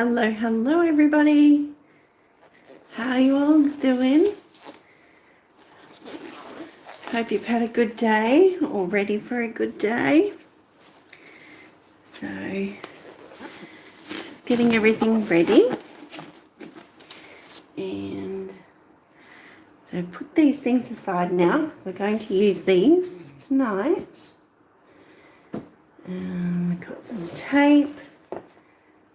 Hello everybody. How are you all doing? Hope you've had a good day or ready for a good day. So, just getting everything ready. And so put these things aside now. We're going to use these tonight. We've got some tape.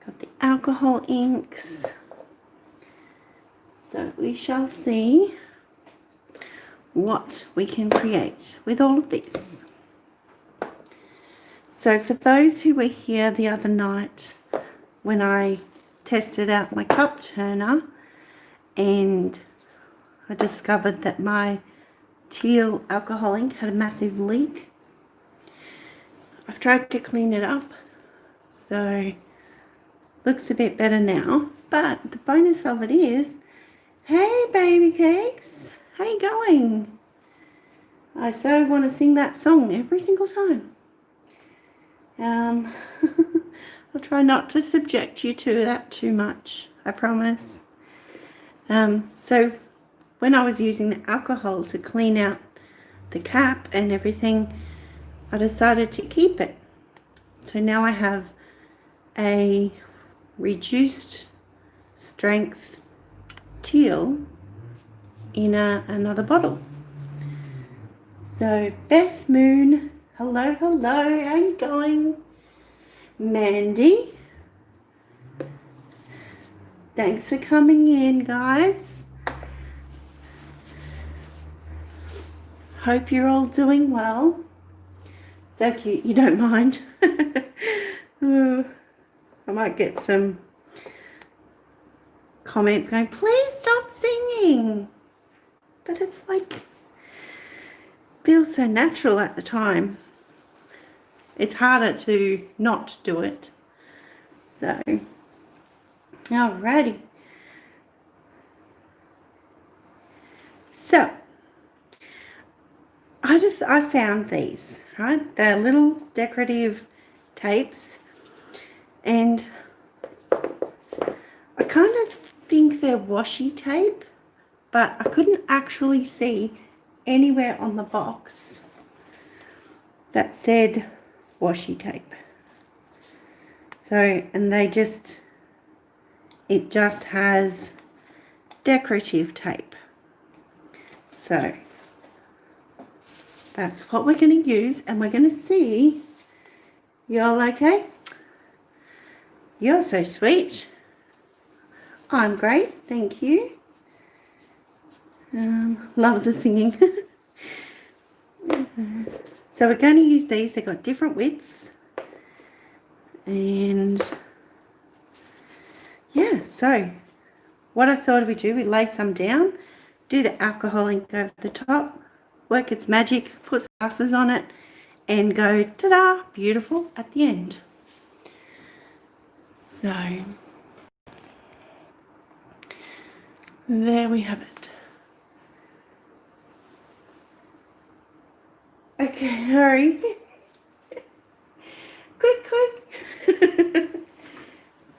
Got the alcohol inks. So we shall see what we can create with all of this. So for those who were here the other night when I tested out my cup turner and I discovered that my teal alcohol ink had a massive leak, I've tried to clean it up, so looks a bit better now. But the bonus of it is, hey baby cakes, how you going? I so want to sing that song every single time. I'll try not to subject you to that too much, I promise. So when I was using the alcohol to clean out the cap and everything, I decided to keep it. So now I have a reduced strength teal in another bottle. So Beth Moon, hello, how you going? Mandy, thanks for coming in, guys. Hope you're all doing well. So cute, you don't mind. I might get some comments going, please stop singing. But it's like, feels so natural at the time. It's harder to not do it. So, alrighty. So, I found these, right? They're little decorative tapes, and I kind of think they're washi tape, but I couldn't actually see anywhere on the box that said washi tape. So, and it just has decorative tape. So that's what we're going to use, and we're going to see. You all okay? You're so sweet. I'm great, thank you. Love the singing. So we're going to use these. They've got different widths. And yeah, so what I thought we'd do, we'd lay some down, do the alcohol ink over the top, work its magic, put glasses on it, and go ta-da, beautiful at the end. So there we have it. Okay, hurry. Quick.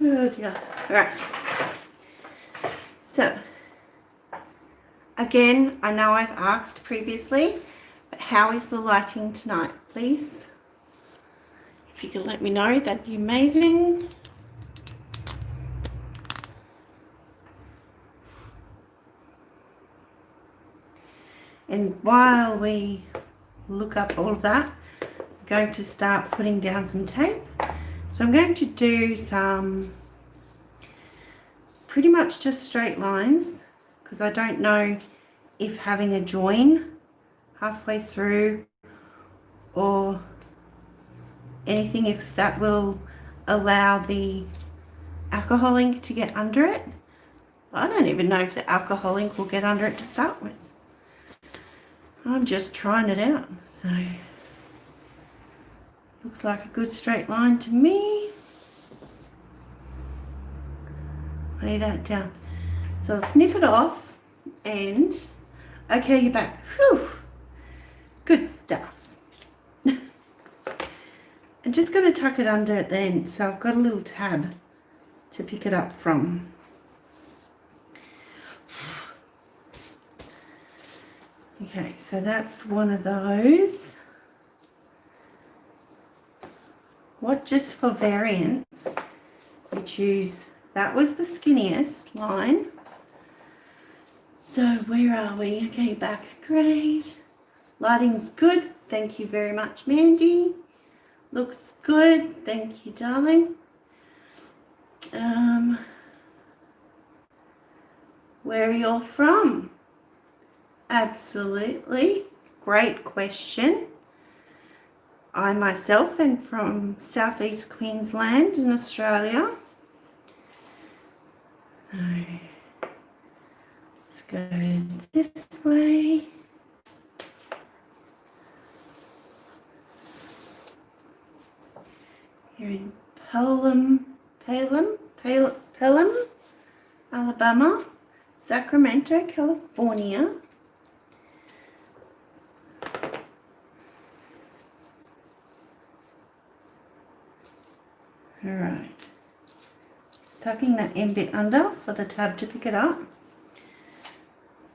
Oh dear. Right. So, again, I know I've asked previously, but how is the lighting tonight, please? If you could let me know, that'd be amazing. And while we look up all of that, I'm going to start putting down some tape. So I'm going to do some pretty much just straight lines, because I don't know if having a join halfway through or anything, if that will allow the alcohol ink to get under it. I don't even know if the alcohol ink will get under it to start with. I'm just trying it out. So looks like a good straight line to me. Lay that down. So I'll snip it off and okay, you're back. Whew. Good stuff. I'm just going to tuck it under at the end, so I've got a little tab to pick it up from. Okay, so that's one of those. What, just for variance, we choose, that was the skinniest line. So where are we? Okay, back, great. Lighting's good. Thank you very much, Mandy. Looks good. Thank you, darling. Where are you all from? Absolutely. Great question. I myself am from Southeast Queensland in Australia. So, let's go this way. Here in Pelham, Alabama, Sacramento, California. All right, just tucking that end bit under for the tab to pick it up.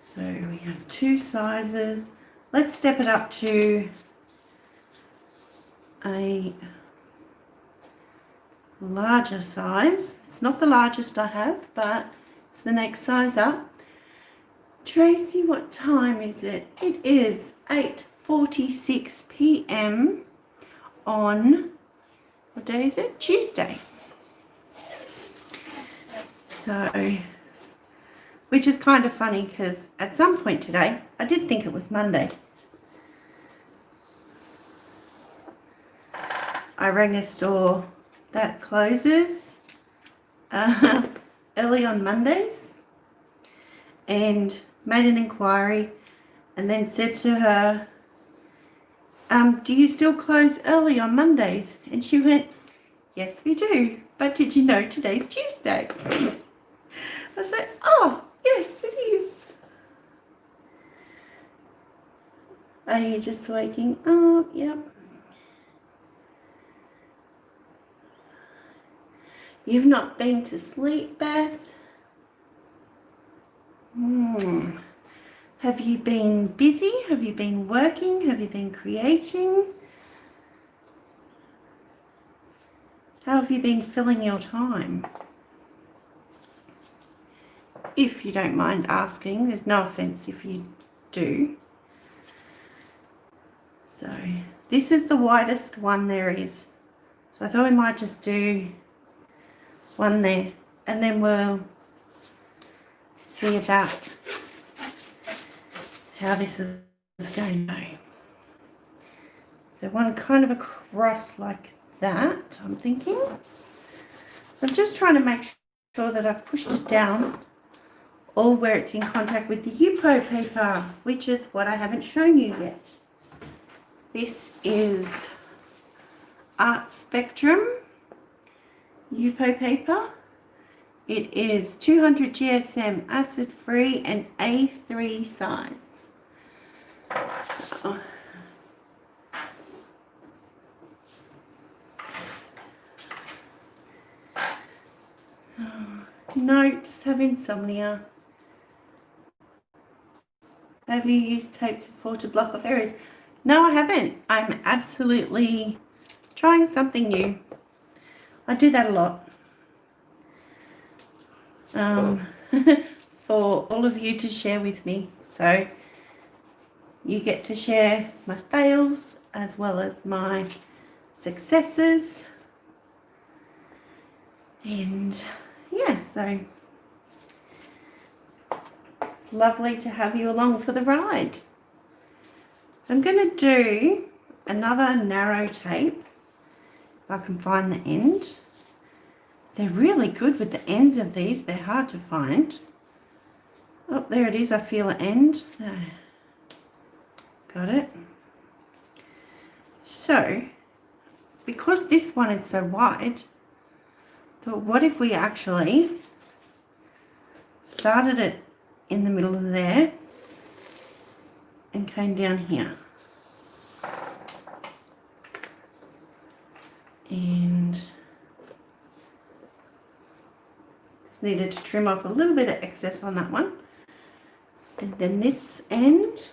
So we have two sizes. Let's step it up to a larger size. It's not the largest I have, but it's the next size up. Tracy, what time is it? It is 8:46 p.m. on, what day is it? Tuesday. So, which is kind of funny because at some point today, I did think it was Monday. I rang a store that closes early on Mondays and made an inquiry and then said to her, do you still close early on Mondays? And she went, yes, we do. But did you know today's Tuesday? I was like, oh, yes, it is. Are you just waking up? Yep. You've not been to sleep, Beth? Have you been busy? Have you been working? Have you been creating? How have you been filling your time? If you don't mind asking, there's no offense if you do. So this is the widest one there is. So I thought we might just do one there and then we'll see about how this is going to go. So one kind of across like that, I'm thinking. I'm just trying to make sure that I've pushed it down all where it's in contact with the Yupo paper, which is what I haven't shown you yet. This is Art Spectrum Yupo paper. It is 200 GSM, acid free and A3 size. No, just have insomnia. Have you used tapes before to block off areas? No, I haven't. I'm absolutely trying something new. I do that a lot. For all of you to share with me. So you get to share my fails as well as my successes. And yeah, so it's lovely to have you along for the ride. So I'm going to do another narrow tape, if I can find the end. They're really good with the ends of these. They're hard to find. Oh, there it is. I feel an end. Got it. So, because this one is so wide, thought, what if we actually started it in the middle of there and came down here. And Just needed to trim off a little bit of excess on that one. And then this end,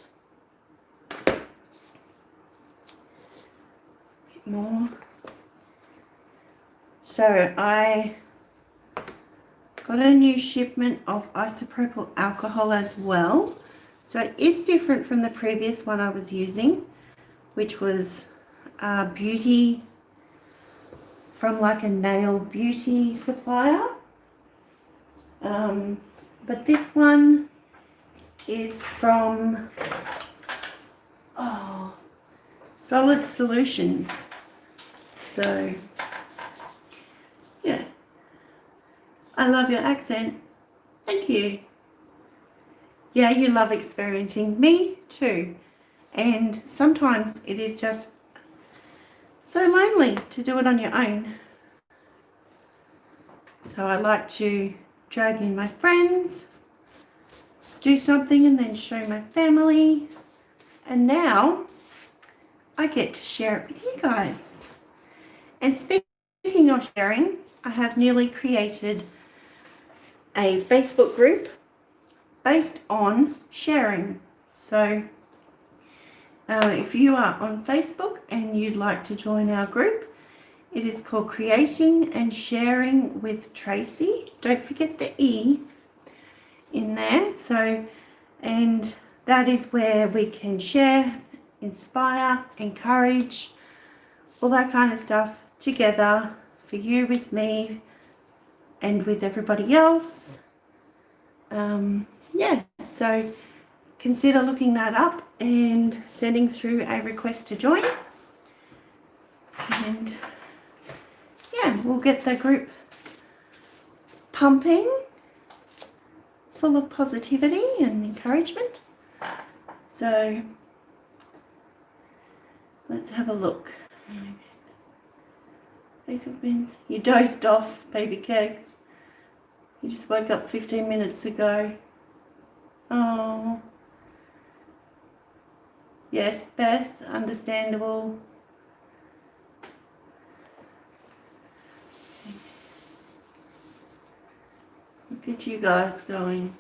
a bit more. So I got a new shipment of isopropyl alcohol as well. So it is different from the previous one I was using, which was beauty from like a nail beauty supplier. But this one is from Solid Solutions. So yeah, I love your accent. Thank you. Yeah, you love experimenting. Me too. And sometimes it is just so lonely to do it on your own. So I like to drag in my friends, do something and then show my family. And now I get to share it with you guys. And speaking of sharing, I have newly created a Facebook group based on sharing. So if you are on Facebook and you'd like to join our group, it is called Creating and Sharing with Tracy. Don't forget the E in there. So, and that is where we can share, inspire, encourage, all that kind of stuff together for you, with me, and with everybody else. Yeah, so consider looking that up and sending through a request to join. And yeah, we'll get the group pumping, full of positivity and encouragement. So let's have a look. Facebook bins. You dozed off, baby cakes. You just woke up 15 minutes ago. Oh. Yes, Beth, understandable. Look at you guys going.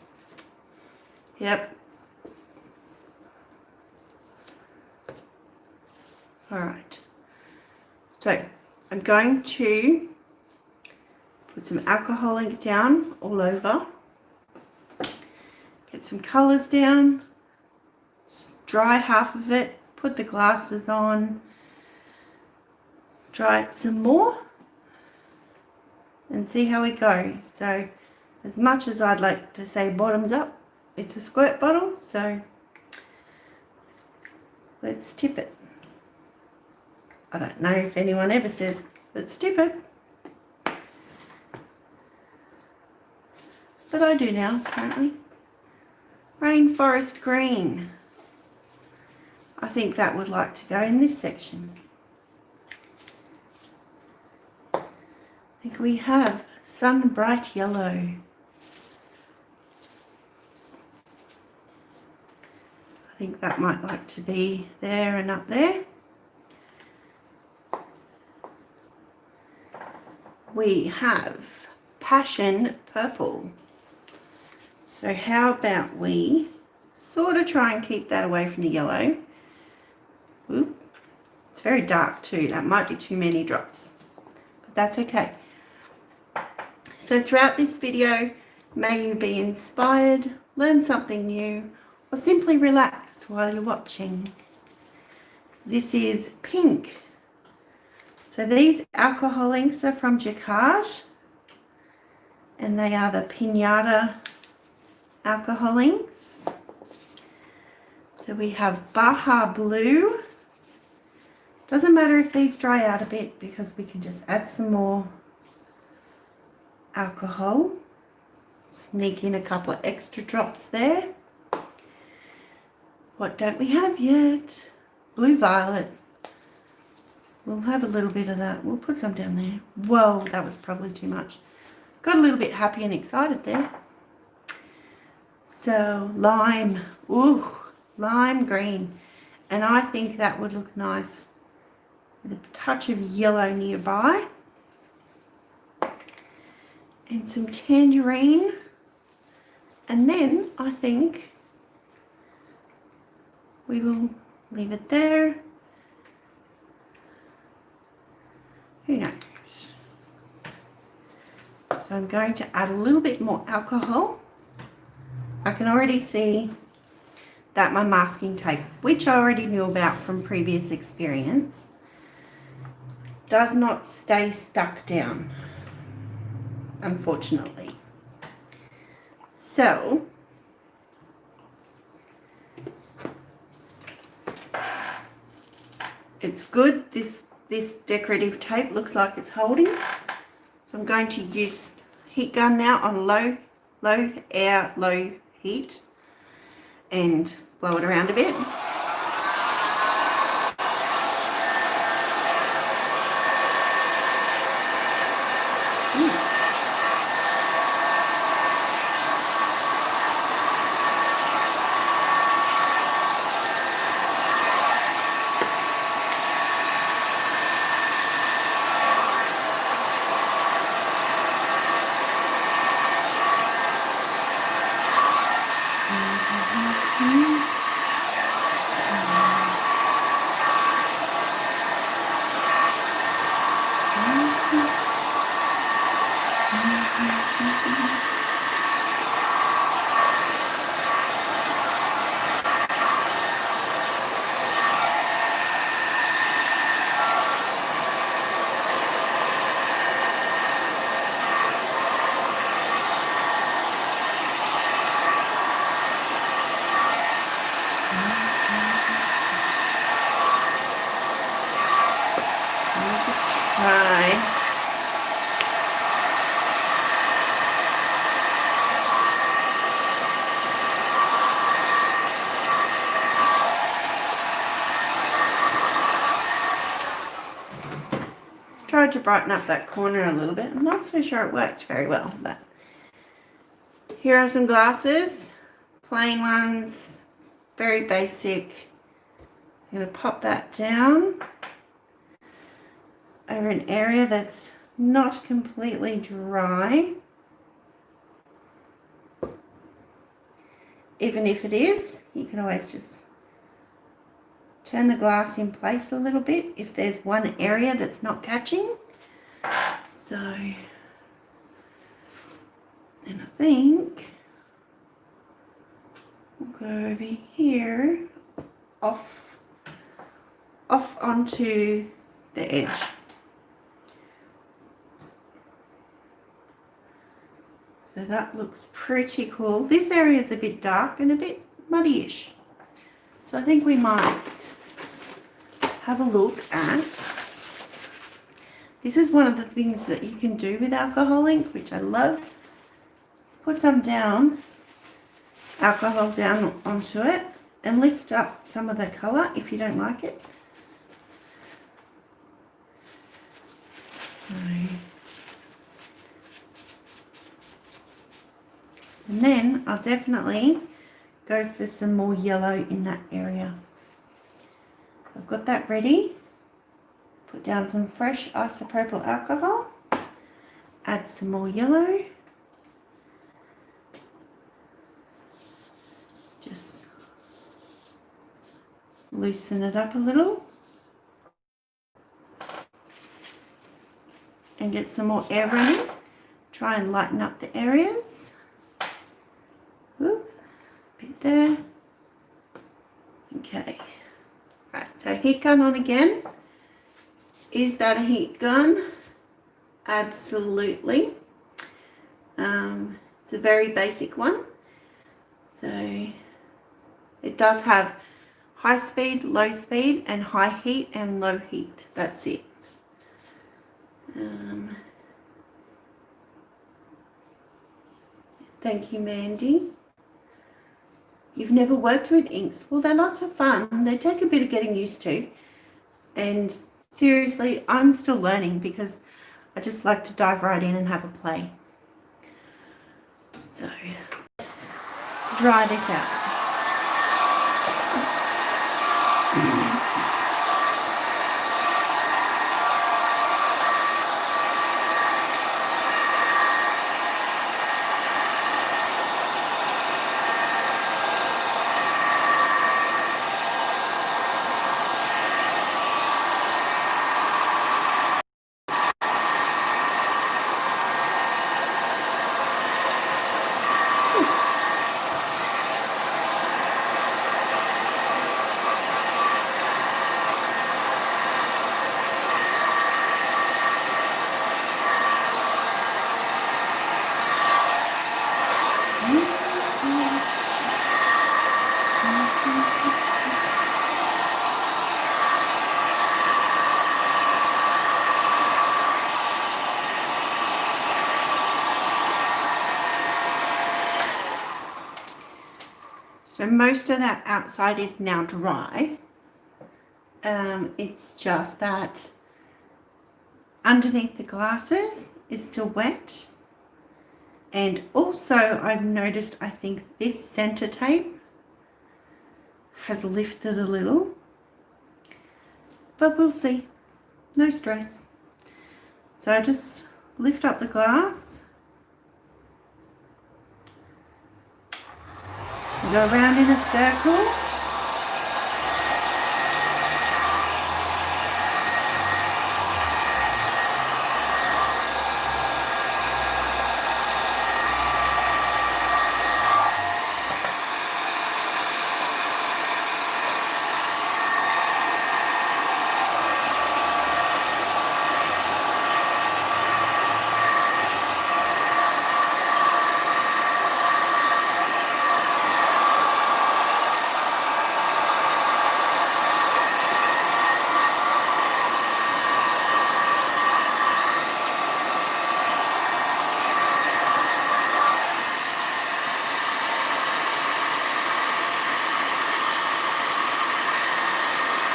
Yep. All right. So I'm going to put some alcohol ink down all over. Get some colours down. Dry half of it. Put the glasses on. Dry it some more. And see how we go. So as much as I'd like to say bottoms up, it's a squirt bottle. So let's tip it. I don't know if anyone ever says, let's tip it. But I do now, apparently. Rainforest green. I think that would like to go in this section. I think we have sun bright yellow. I think that might like to be there and up there. We have passion purple. So how about we sort of try and keep that away from the yellow. Oop. It's very dark too. That might be too many drops, but that's okay. So throughout this video, may you be inspired, learn something new, or simply relax while you're watching. This is pink. So these alcohol inks are from Jacquard, and they are the Pinata alcohol inks. So we have Baja Blue. Doesn't matter if these dry out a bit because we can just add some more alcohol. Sneak in a couple of extra drops there. What don't we have yet? Blue Violet. We'll have a little bit of that. We'll put some down there. Whoa, that was probably too much. Got a little bit happy and excited there. So lime. Ooh, lime green. And I think that would look nice with a touch of yellow nearby. and some tangerine, and then I think we will leave it there. Who knows? So I'm going to add a little bit more alcohol. I can already see that my masking tape, which I already knew about from previous experience, does not stay stuck down, unfortunately. So it's good. This decorative tape looks like it's holding. So I'm going to use heat gun now on low heat and blow it around a bit. Tried to brighten up that corner a little bit. I'm not so sure it worked very well, but here are some glasses, plain ones, very basic. I'm going to pop that down over an area that's not completely dry. Even if it is, you can always just turn the glass in place a little bit if there's one area that's not catching. So, and I think we'll go over here, off onto the edge. So that looks pretty cool. This area is a bit dark and a bit muddy-ish. So I think we might have a look at, this is one of the things that you can do with alcohol ink, which I love. Put some down, alcohol down onto it, and lift up some of the colour if you don't like it. And then I'll definitely go for some more yellow in that area. I've got that ready. Put down some fresh isopropyl alcohol. Add some more yellow. Just loosen it up a little. And get some more air running. Try and lighten up the areas. Whoop, bit there. Okay. Right, so heat gun on again. Is that a heat gun? Absolutely. It's a very basic one. So it does have high speed, low speed, and high heat and low heat. That's it. Thank you, Mandy. You've never worked with inks? Well, they're lots of fun. They take a bit of getting used to. And seriously, I'm still learning because I just like to dive right in and have a play. So let's dry this out. So most of that outside is now dry. It's just that underneath the glasses is still wet. And also I've noticed, I think this center tape has lifted a little, but we'll see. No stress. So I just lift up the glass, go around in a circle.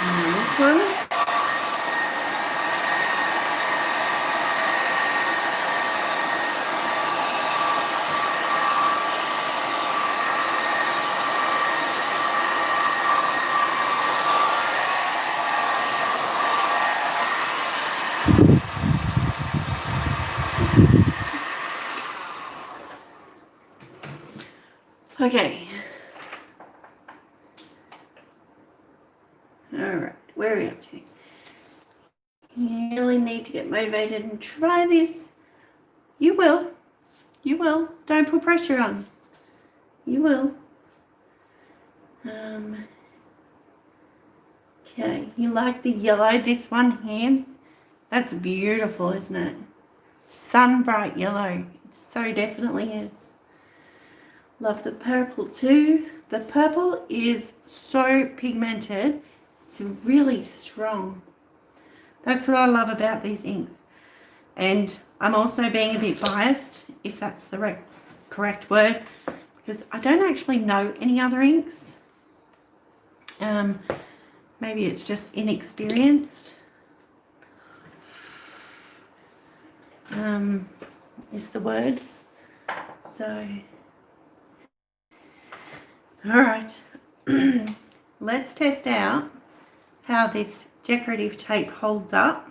And this one. Okay. Alright, where are we up to? You really need to get motivated and try this. You will. You will. Don't put pressure on. You will. Okay, you like the yellow, this one here? That's beautiful, isn't it? Sun bright yellow. It so definitely is. Love the purple too. The purple is so pigmented. It's really strong. That's what I love about these inks. And I'm also being a bit biased, if that's the correct word, because I don't actually know any other inks. Maybe it's just inexperienced. Is the word. So, all right. Let's test out how this decorative tape holds up.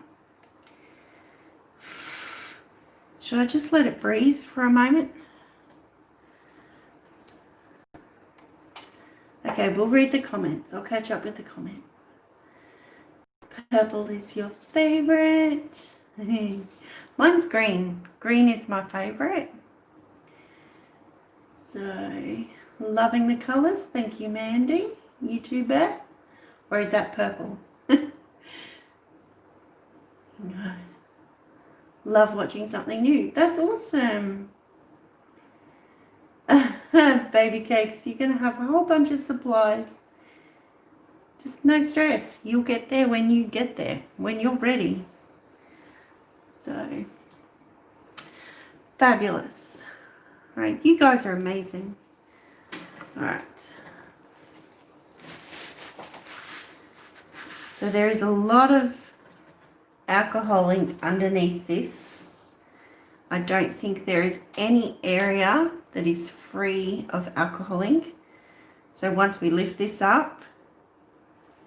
Should I just let it breathe for a moment? Okay, we'll read the comments. I'll catch up with the comments. Purple is your favorite. Mine's green. Green is my favorite. So, loving the colors. Thank you, Mandy. You too, Beth? Or is that purple? No. Love watching something new. That's awesome. Baby cakes, you're going to have a whole bunch of supplies. Just no stress. You'll get there when you get there, when you're ready. So, fabulous. All right, you guys are amazing. All right. So there is a lot of alcohol ink underneath this. I don't think there is any area that is free of alcohol ink. So once we lift this up,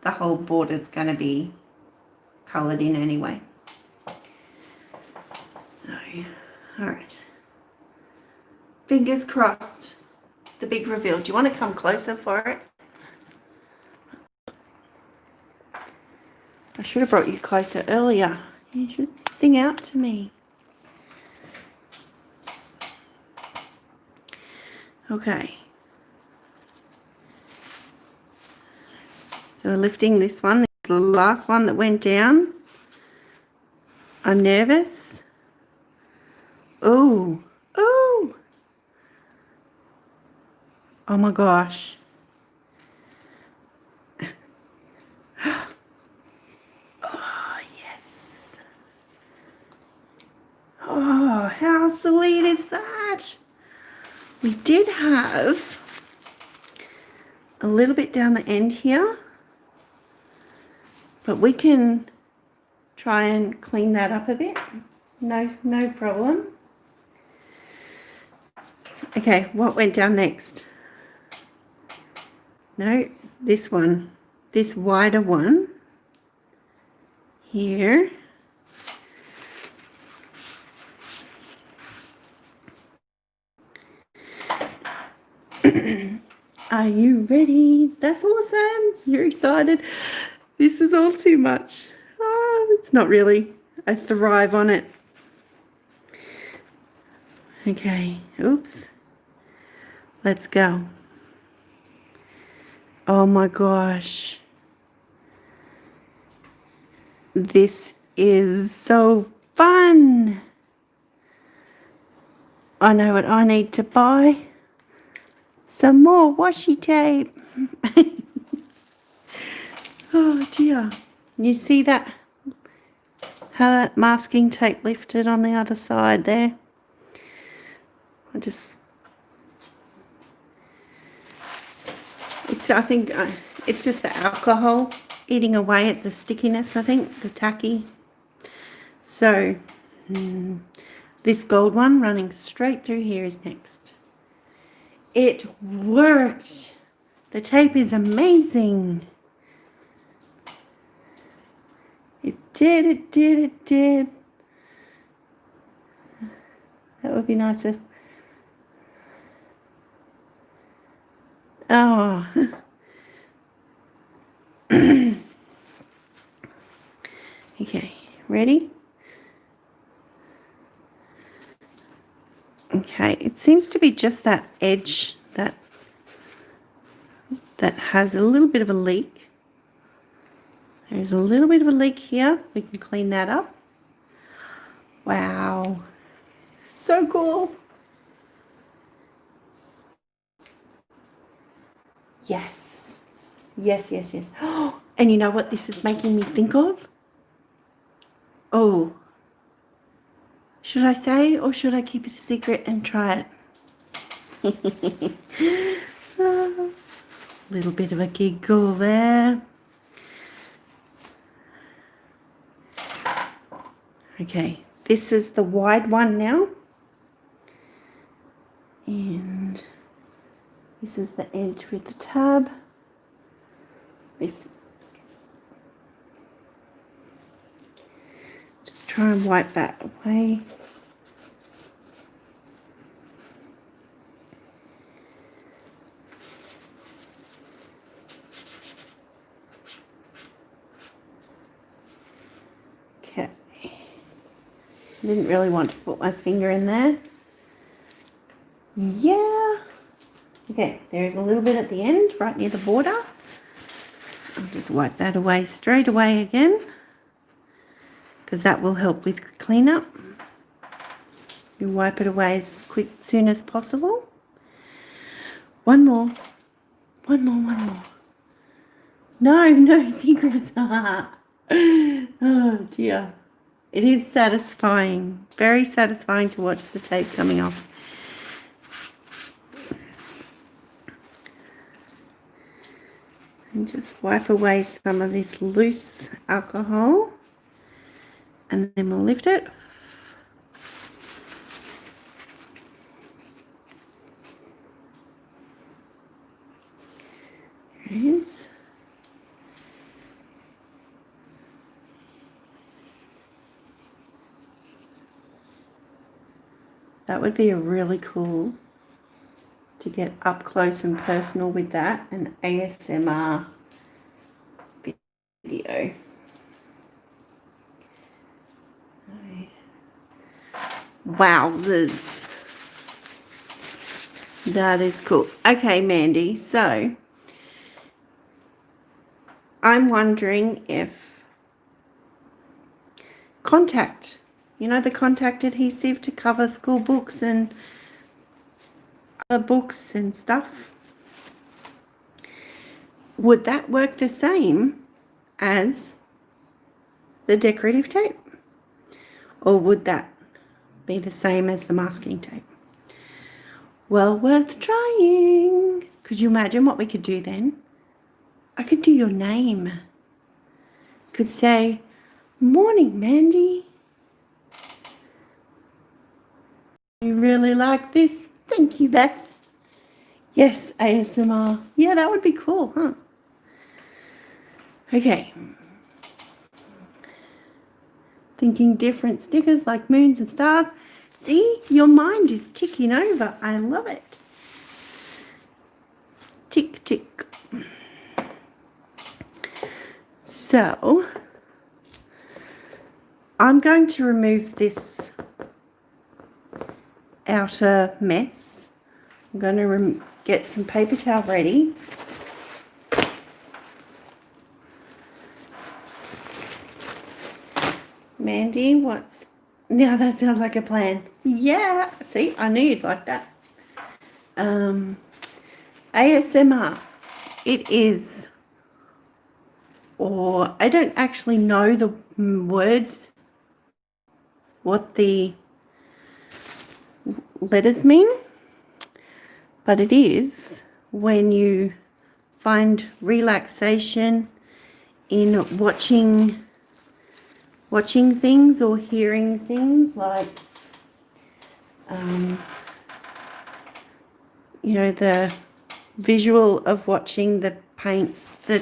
the whole border is going to be coloured in anyway. So, all right. Fingers crossed. The big reveal. Do you want to come closer for it? I should have brought you closer earlier. You should sing out to me. Okay. So we're lifting this one. This is the last one that went down. I'm nervous. Oh. Oh. Oh my gosh. Oh, yes. Oh, how sweet is that? We did have a little bit down the end here, but we can try and clean that up a bit. No problem. Okay, what went down next? No, this one, this wider one here. Are you ready? That's awesome. You're excited. This is all too much. Oh, it's not really. I thrive on it. Okay, oops. Let's go. Oh my gosh. This is so fun. I know what I need to buy. Some more washi tape. Oh dear. You see that? How that masking tape lifted on the other side there? I think it's just the alcohol eating away at the stickiness, I think, the tacky. So, this gold one running straight through here is next. It worked. The tape is amazing. It did. That would be nice if... Oh. Okay, ready? Okay, it seems to be just that edge that has a little bit of a leak. There's a little bit of a leak here. We can clean that up. Wow, so cool. Yes. Oh, and you know what this is making me think of? Oh, should I say or should I keep it a secret and try it? Little bit of a giggle there. Okay, this is the wide one now. And this is the edge with the tab. Just try and wipe that away. Okay. Didn't really want to put my finger in there. Yeah. Okay, there's a little bit at the end, right near the border. I'll just wipe that away straight away again, because that will help with cleanup. You wipe it away as soon as possible. One more. No secrets. Oh dear. It is satisfying, very satisfying to watch the tape coming off. And just wipe away some of this loose alcohol, and then we'll lift it. There it is. That would be a really cool to get up close and personal with that, an ASMR video. Wowzers. That is cool. Okay, Mandy, so I'm wondering if contact, you know, the contact adhesive to cover school books and other books and stuff, would that work the same as the decorative tape? Or would that be the same as the masking tape? Well, worth trying. Could you imagine what we could do then? I could do your name. Could say, "Morning, Mandy. You really like this? Thank you, Beth." Yes, ASMR. Yeah, that would be cool, huh? Okay. Thinking different stickers like moons and stars. See, your mind is ticking over. I love it. Tick, tick. So, I'm going to remove this outer mess. I'm going to get some paper towel ready. Mandy, what's... Now that sounds like a plan. Yeah, see, I knew you'd like that. ASMR. It is... Or I don't actually know the words, what the letters mean, but it is when you find relaxation in watching things or hearing things, like you know, the visual of watching the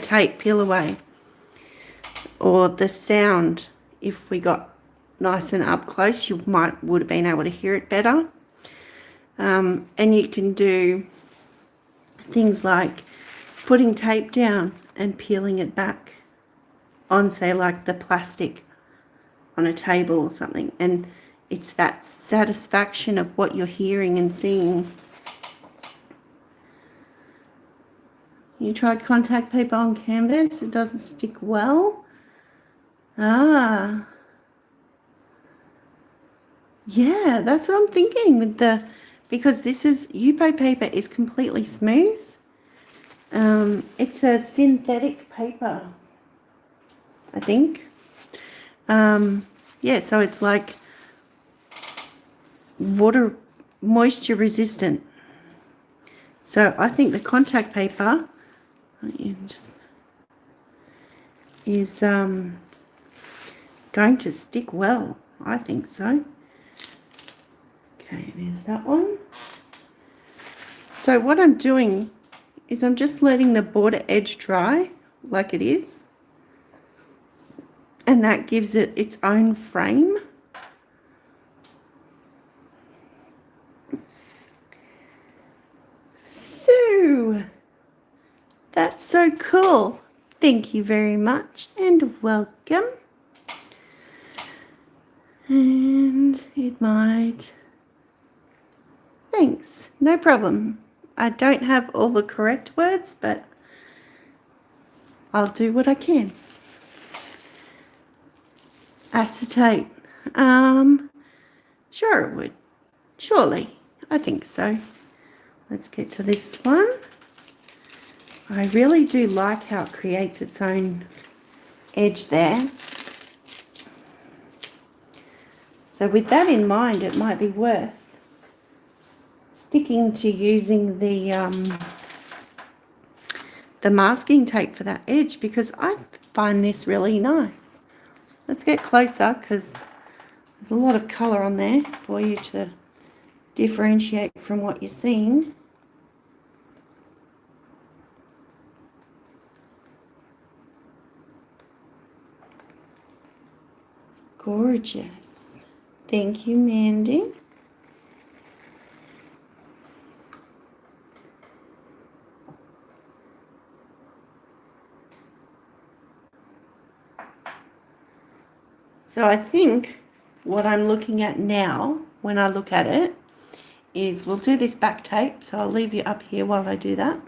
tape peel away, or the sound. If we got nice and up close, you would have been able to hear it better. And you can do things like putting tape down and peeling it back on, say, like the plastic on a table or something, and it's that satisfaction of what you're hearing and seeing. You tried contact paper on canvas, it doesn't stick well. Ah, yeah, that's what I'm thinking with the, because this is, Yupo paper is completely smooth. It's a synthetic paper, I think. Yeah, so it's like moisture resistant. So I think the contact paper is going to stick well. I think so. Okay, there's that one. So what I'm doing is I'm just letting the border edge dry like it is, and that gives it its own frame. So that's so cool. Thank you very much and welcome. And it might... Thanks, no problem. I don't have all the correct words, but I'll do what I can. Acetate. Sure it would. Surely. I think so. Let's get to this one. I really do like how it creates its own edge there. So with that in mind, it might be worth sticking to using the masking tape for that edge, because I find this really nice. Let's get closer, because there's a lot of colour on there for you to differentiate from what you're seeing. It's gorgeous. Thank you, Mandy. So I think what I'm looking at now, when I look at it, is we'll do this back tape. So I'll leave you up here while I do that.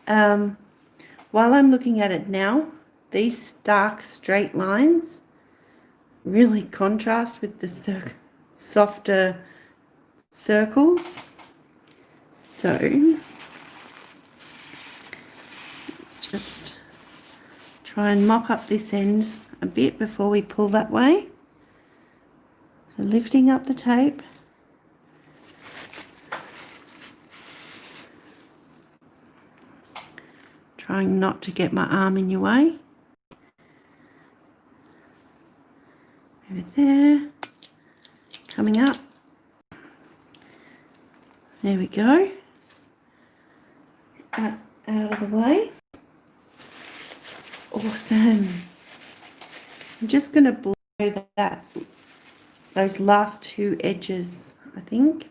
While I'm looking at it now, these dark straight lines really contrast with the softer circles. So let's just try and mop up this end a bit before we pull that way. So lifting up the tape. Trying not to get my arm in your way. Over there. Coming up. There we go. Out of the way. Awesome. I'm just going to blow those last two edges, I think.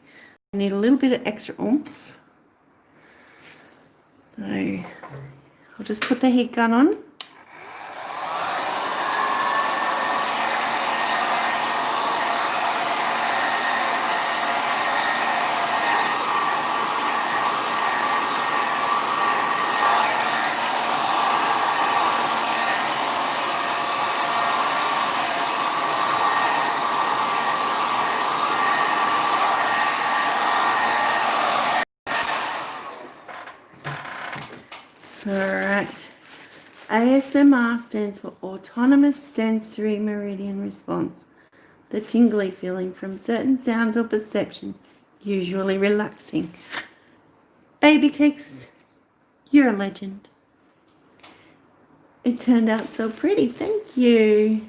I need a little bit of extra oomph. So I'll just put the heat gun on. Alright, ASMR stands for Autonomous Sensory Meridian Response. The tingly feeling from certain sounds or perceptions, usually relaxing. Baby Cakes, you're a legend. It turned out so pretty, thank you.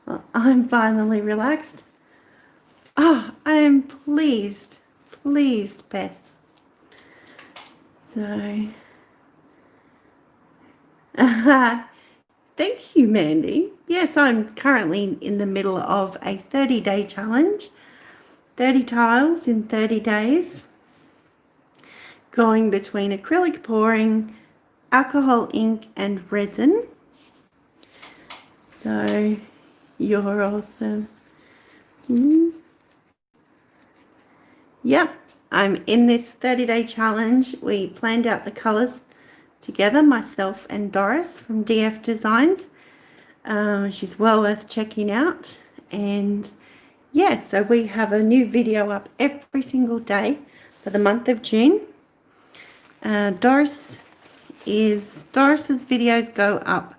Well, I'm finally relaxed. Oh, I am pleased, Beth. So, thank you, Mandy. Yes, I'm currently in the middle of a 30-day challenge. 30 tiles in 30 days. Going between acrylic pouring, alcohol ink and resin. So, you're awesome. Yep. I'm in this 30-day challenge. We planned out the colours together, myself and Doris from DF Designs. She's well worth checking out. And yeah, so we have a new video up every single day for the month of June. Doris's videos go up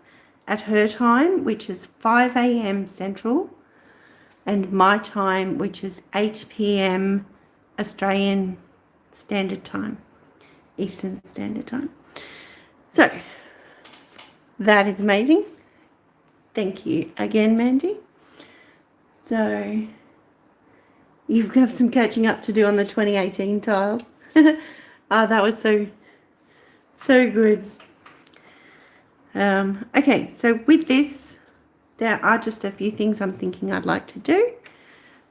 at her time, which is 5 a.m. Central, and my time, which is 8 p.m. Australian Standard Time, Eastern Standard Time. So, that is amazing. Thank you again, Mandy. So, you've got some catching up to do on the 2018 tiles. Oh, that was so good. Okay, so with this, there are just a few things I'm thinking I'd like to do.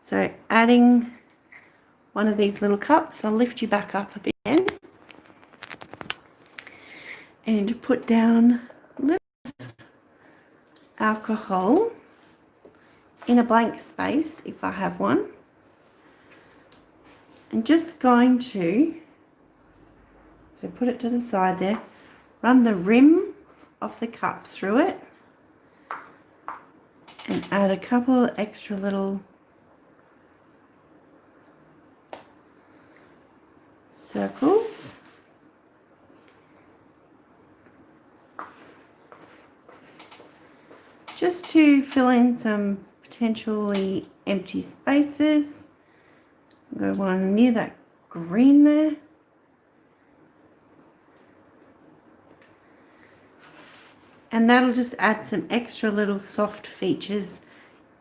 So, adding one of these little cups, I'll lift you back up a bit again and put down a little alcohol in a blank space if I have one. I'm just going to, so put it to the side there, run the rim of the cup through it and add a couple of extra little circles. Just to fill in some potentially empty spaces. Go one near that green there. And that'll just add some extra little soft features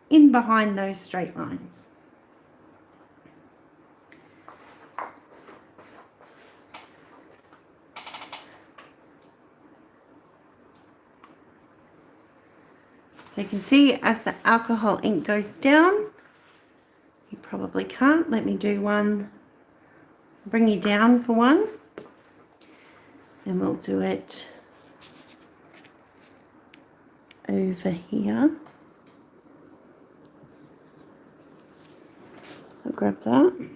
in behind those straight lines. You can see as the alcohol ink goes down, you probably can't. Let me do one, bring you down for one, and we'll do it over here. I'll grab that.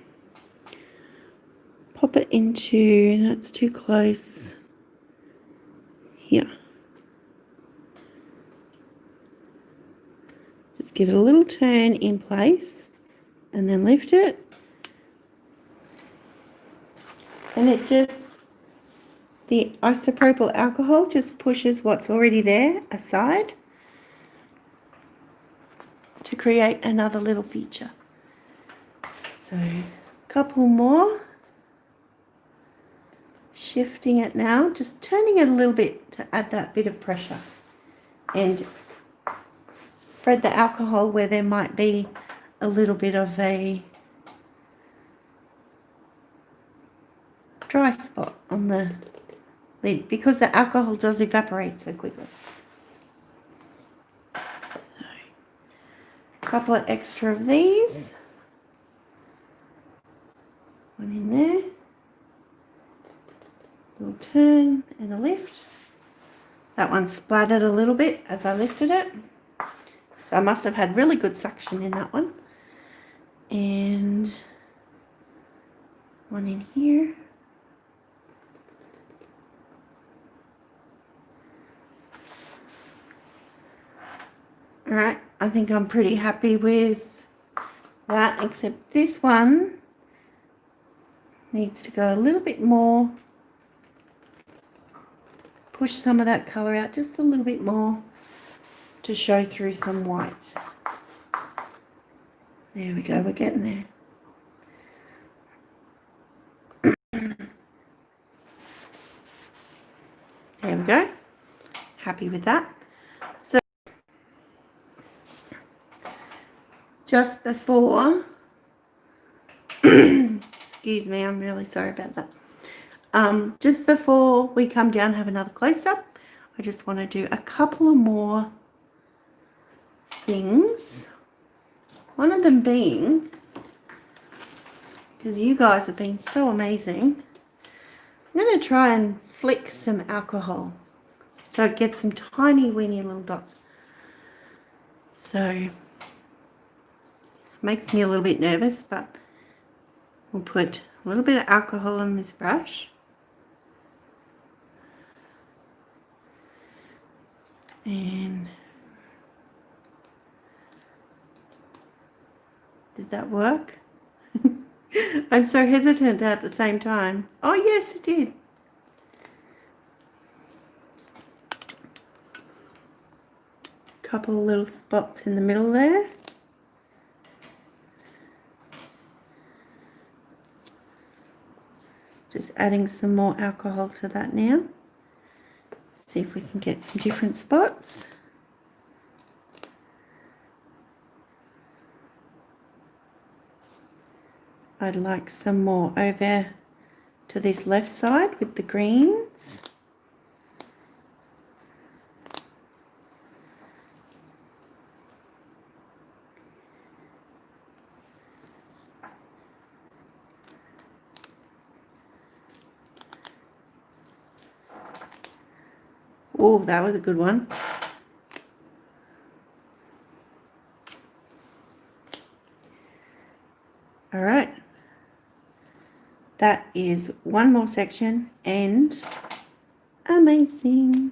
Pop it into, that's too close, here. Just give it a little turn in place and then lift it. And it just, the isopropyl alcohol just pushes what's already there aside to create another little feature. So, a couple more. shifting it now, just turning it a little bit to add that bit of pressure, and spread the alcohol where there might be a little bit of a dry spot on the lid, because the alcohol does evaporate so quickly. So, a couple of extra of these. One in there. Little turn and a lift. That one splattered a little bit as I lifted it. So I must have had really good suction in that one. And one in here. Alright, I think I'm pretty happy with that, except this one needs to go a little bit more. Push some of that colour out just a little bit more to show through some white. There we go, we're getting there. There we go. Happy with that. So just before, excuse me, I'm really sorry about that. Just before we come down and have another close-up, I just want to do a couple of more things. One of them being, because you guys have been so amazing, I'm going to try and flick some alcohol so it gets some tiny weeny little dots. So it makes me a little bit nervous, but we'll put a little bit of alcohol on this brush. And did that work? I'm so hesitant at the same time. Oh yes, it did. Couple of little spots in the middle there. Just adding some more alcohol to that now. See if we can get some different spots. I'd like some more over to this left side with the greens. Oh, that was a good one. All right. That is one more section and amazing.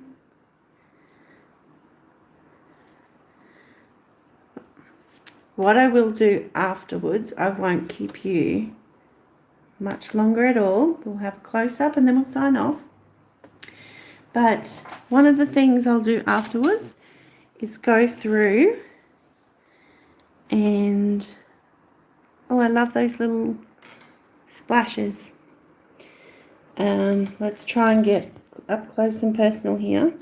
What I will do afterwards, I won't keep you much longer at all. We'll have a close-up and then we'll sign off. But one of the things I'll do afterwards is go through and, oh, I love those little splashes. Let's try and get up close and personal here.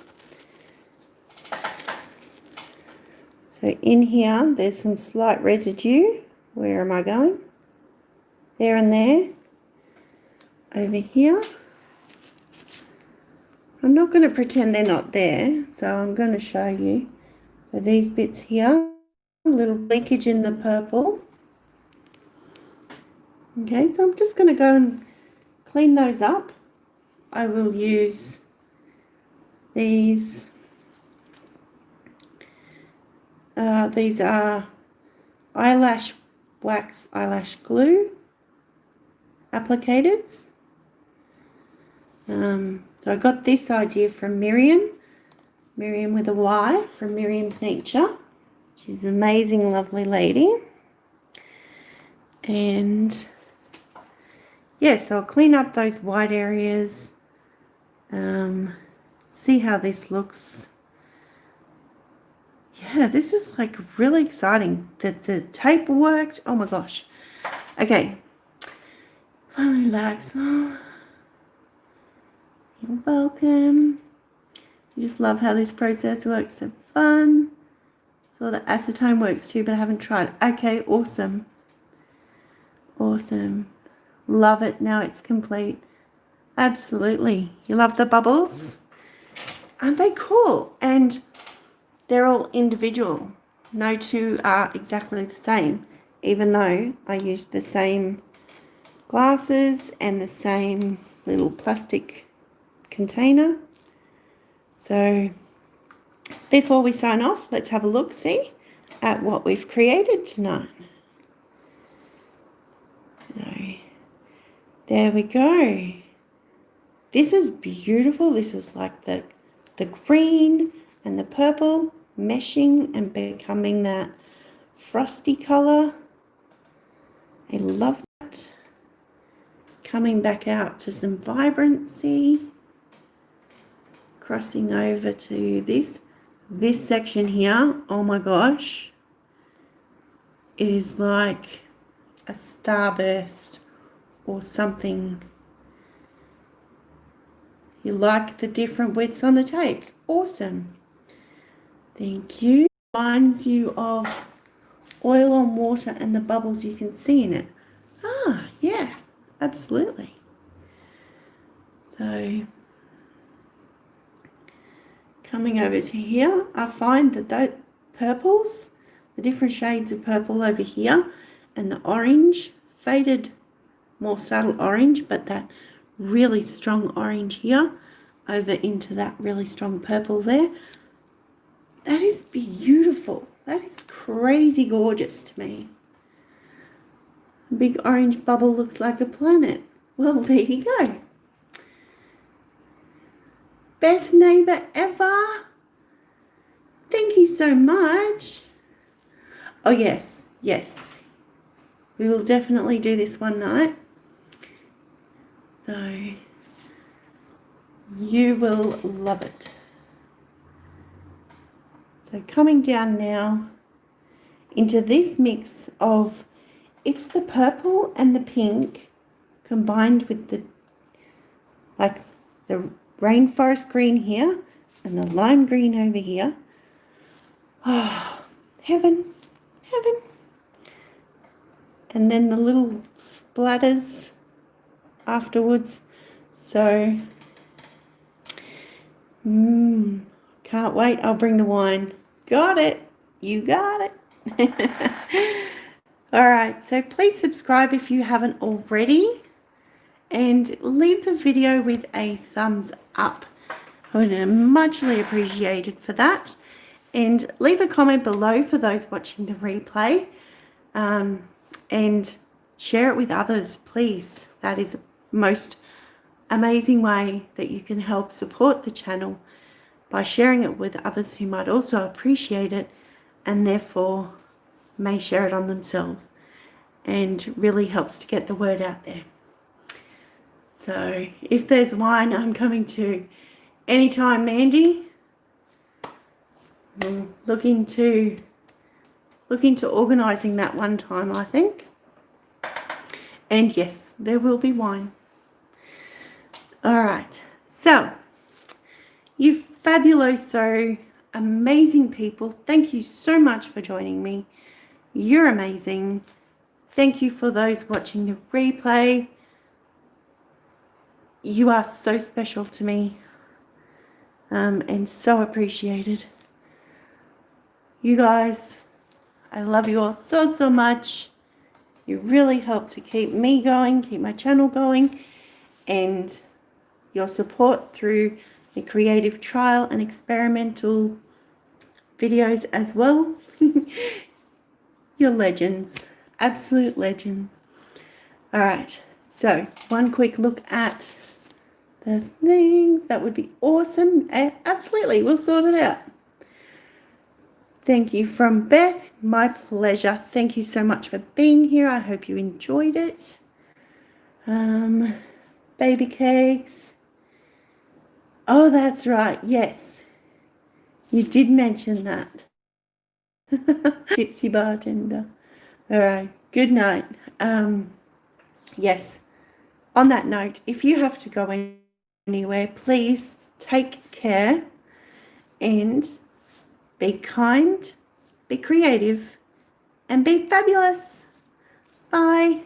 So in here, there's some slight residue. Where am I going? There and there. Over here. I'm not going to pretend they're not there, so I'm going to show you. So these bits here, a little leakage in the purple. Okay, so I'm just going to go and clean those up. I will use these. These are eyelash wax, eyelash glue applicators. So I got this idea from Miriam with a Y, from Miriam's Nature. She's an amazing, lovely lady. And yeah, so I'll clean up those white areas. See how this looks. Yeah, this is like really exciting. The tape worked. Oh my gosh. Okay. Finally relax. Oh. You're welcome. I just love how this process works. So fun. So the acetone works too, but I haven't tried. Okay, awesome. Awesome. Love it. Now it's complete. Absolutely. You love the bubbles? Aren't they cool? And they're all individual. No two are exactly the same, even though I used the same glasses and the same little plastic container. So before we sign off, let's have a look, see, at what we've created tonight. So there we go. This is beautiful. This is like the green and the purple meshing and becoming that frosty color. I love that. Coming back out to some vibrancy. Crossing over to this section here. Oh my gosh. It is like a starburst or something. You like the different widths on the tapes? Awesome. Thank you. Reminds you of oil on water and the bubbles you can see in it. Ah, yeah, absolutely. So coming over to here, I find that those purples, the different shades of purple over here, and the orange, faded, more subtle orange, but that really strong orange here over into that really strong purple there. That is beautiful. That is crazy gorgeous to me. A big orange bubble looks like a planet. Well, there you go. Best neighbor ever. Thank you so much. Oh, yes, yes. We will definitely do this one night. So you will love it. So coming down now into this mix of, it's the purple and the pink combined with the rainforest green here and the lime green over here. Oh, heaven, heaven. And then the little splatters afterwards. So, can't wait. I'll bring the wine. Got it. You got it. All right. So please subscribe if you haven't already. And leave the video with a thumbs up. I would muchly appreciated for that. And leave a comment below for those watching the replay. And share it with others, please. That is the most amazing way that you can help support the channel, by sharing it with others who might also appreciate it and therefore may share it on themselves, and really helps to get the word out there. So if there's wine, I'm coming to anytime, Mandy. Look into organising that one time, I think. And yes, there will be wine. All right. So, you fabuloso, amazing people, thank you so much for joining me. You're amazing. Thank you for those watching the replay. You are so special to me, and so appreciated. You guys, I love you all so, so much. You really help to keep me going, keep my channel going, and your support through the creative trial and experimental videos as well. You're legends, absolute legends. All right, so one quick look at the things. That would be awesome. Absolutely, we'll sort it out. Thank you from Beth. My pleasure. Thank you so much for being here. I hope you enjoyed it. Baby cakes. Oh, that's right. Yes. You did mention that. Tipsy bartender. All right. Good night. Yes. On that note, if you have to go in anywhere, please take care and be kind, be creative, and be fabulous. Bye.